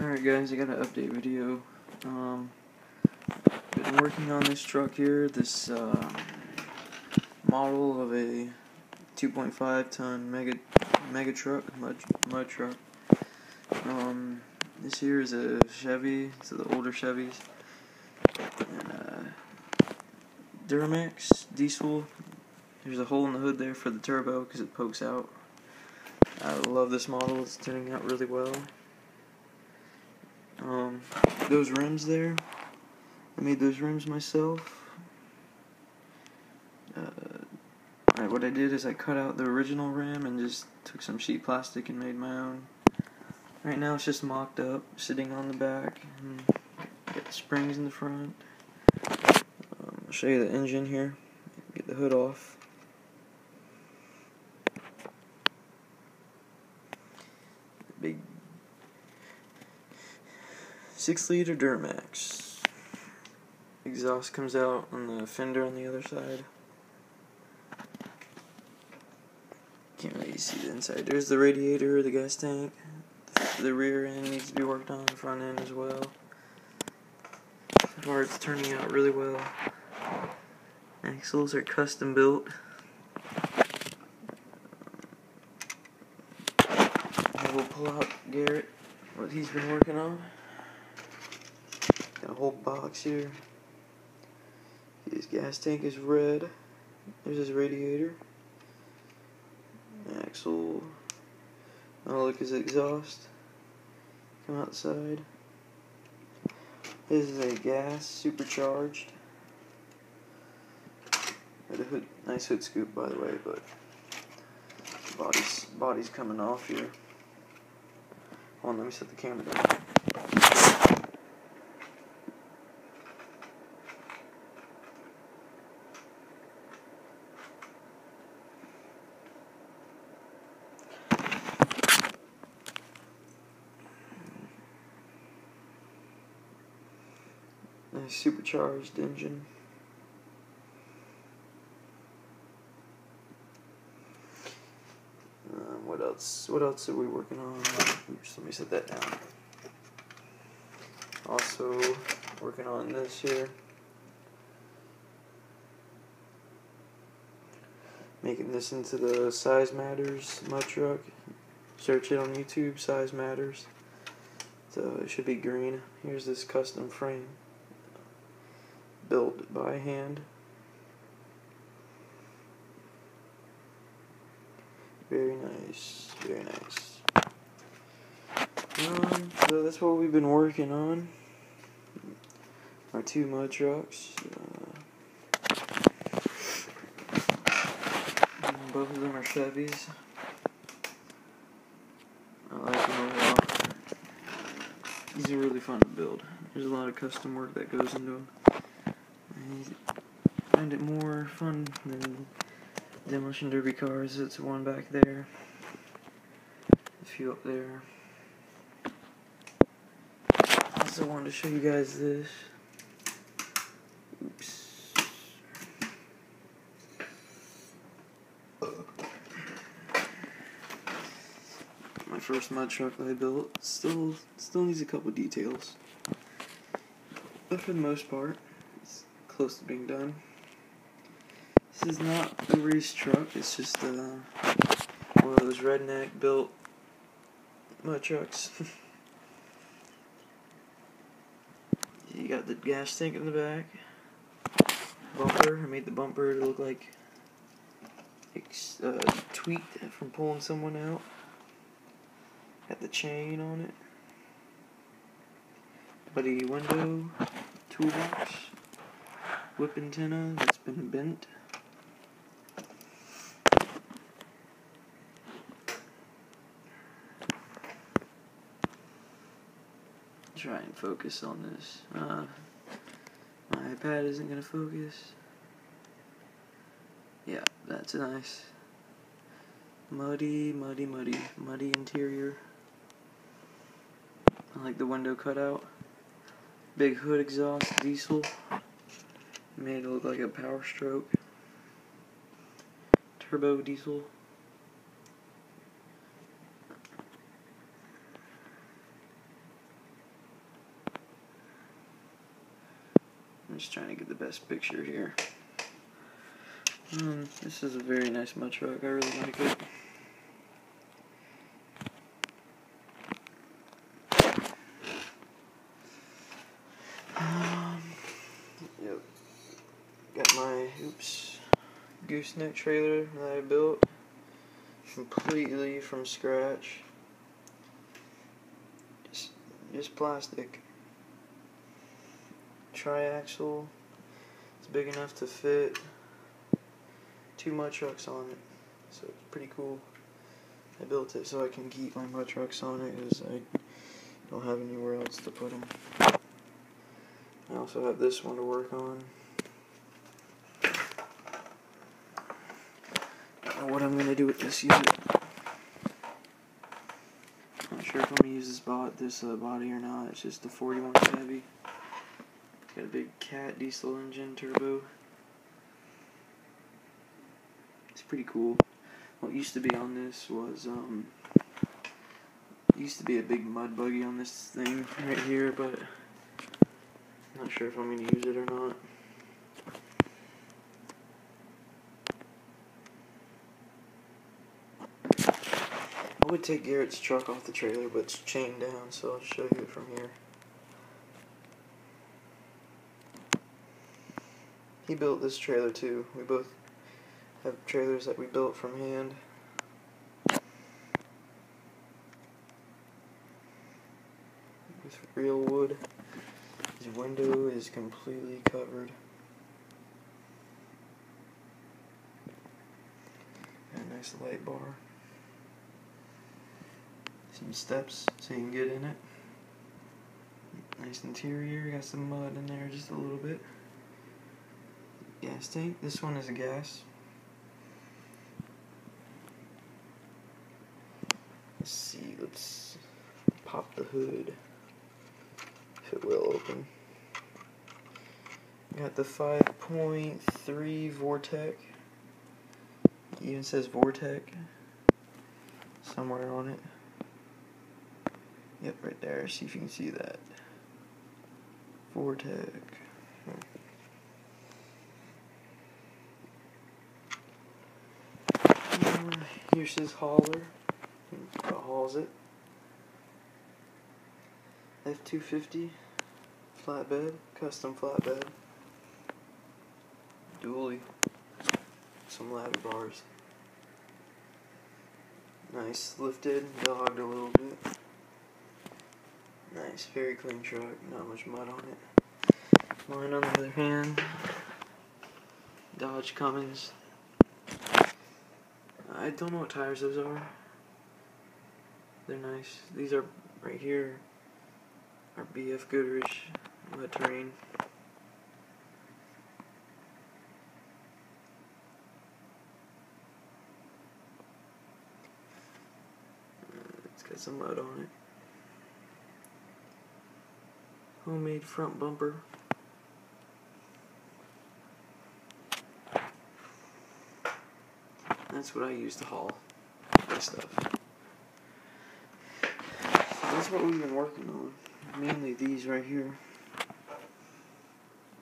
Alright guys, I got an update video. Been working on this truck here, this model of a 2.5 ton mega truck, mud truck. This here is a Chevy, so the older Chevys. And, Duramax diesel. There's a hole in the hood there for the turbo because it pokes out. I love this model, it's turning out really well. Those rims there, I made those rims myself. What I did is I cut out the original rim and just took some sheet plastic and made my own. Right now it's just mocked up, sitting on the back, and got the springs in the front. I'll show you the engine here, get the hood off. Big 6-liter Duramax. Exhaust comes out on the fender on the other side. Can't really see the inside. There's the radiator, the gas tank. The rear end needs to be worked on, the front end as well. So far it's turning out really well. Axles are custom built. I will pull out Garrett, what he's been working on. Got a whole box here. His gas tank is red. There's his radiator. Axle. Oh, look, his exhaust. Come outside. This is a gas supercharged. Got a hood, nice hood scoop, by the way, but body's coming off here. Hold on, let me set the camera down. Nice supercharged engine. What else are we working on? Oops, let me set that down. Also working on this here. Making this into the Size Matters mud truck. Search it on YouTube, Size Matters. So it should be green. Here's this custom frame. Built by hand. Very nice, very nice. So that's what we've been working on. Our two mud trucks. Both of them are Chevys. I like them a lot. These are really fun to build. There's a lot of custom work that goes into them. I find it more fun than demolition derby cars. It's one back there, a few up there. Also wanted to show you guys this. Oops. My first mud truck that I built. Still needs a couple details, but for the most part, it's close to being done. This is not a race truck, it's just one of those redneck built mud trucks. You got the gas tank in the back. Bumper, I made the bumper to look like tweaked from pulling someone out. Got the chain on it. Buddy window, toolbox, whip antenna that's been bent. Try and focus on this. My iPad isn't gonna focus. Yeah, that's nice. Muddy interior. I like the window cutout. Big hood exhaust, diesel. Made it look like a Power Stroke. Turbo diesel. just trying to get the best picture here. This is a very nice mud truck. I really like it. Yep. Got my gooseneck trailer that I built completely from scratch. Just plastic. Triaxle. It's big enough to fit 2 mud trucks on it, so it's pretty cool. I built it so I can keep my mud trucks on it because I don't have anywhere else to put them. I also have this one to work on. I don't know what I'm going to do with this yet. Not sure if I'm going to use this body or not. It's just a 41 Chevy. Got a big Cat diesel engine turbo. It's pretty cool. What used to be on this was used to be a big mud buggy on this thing right here, but I'm not sure if I'm going to use it or not. I would take Garrett's truck off the trailer, but it's chained down, so I'll show you it from here. He built this trailer too. We both have trailers that we built from hand. With real wood. His window is completely covered. Got a nice light bar. Some steps so you can get in it. Nice interior. Got some mud in there just a little bit. Gas tank. This one is a gas. Let's see. Let's pop the hood. If it will open. Got the 5.3 Vortec. It even says Vortec somewhere on it. Yep, right there. See if you can see that. Vortec. Here's his hauler. It hauls it. F250 flatbed, custom flatbed. Dually. Some ladder bars. Nice, lifted, dogged a little bit. Nice, very clean truck, not much mud on it. Mine on the other hand, Dodge Cummins. I don't know what tires those are. They're nice. These are right here are BF Goodrich mud terrain. It's got some mud on it. Homemade front bumper. That's what I use to haul my stuff. So that's what we've been working on. Mainly these right here.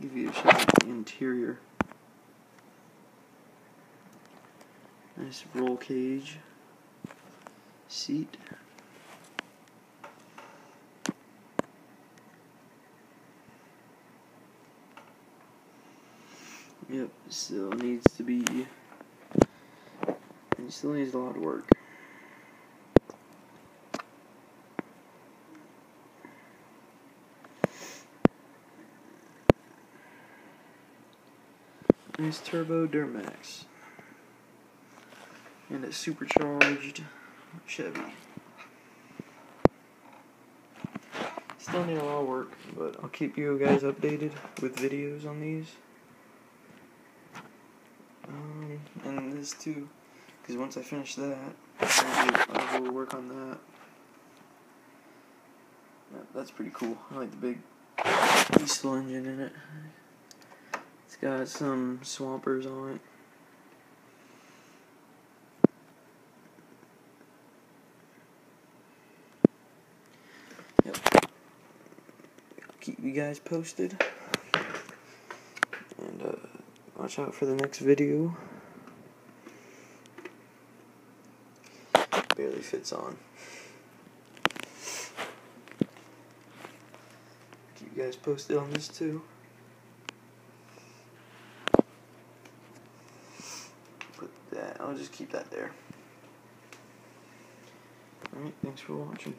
Give you a shot of the interior. Nice roll cage. Seat. Yep, still needs to be. It still needs a lot of work. Nice turbo Duramax. And a supercharged Chevy. Still need a lot of work, but I'll keep you guys updated with videos on these. And this too, because once I finish that, I will work on that. That's pretty cool. I like the big diesel engine in it. It's got some swampers on it. Yep. I'll keep you guys posted. watch out for the next video. Barely fits on. Keep you guys posted on this too. Put that, I'll just keep that there. Alright, thanks for watching.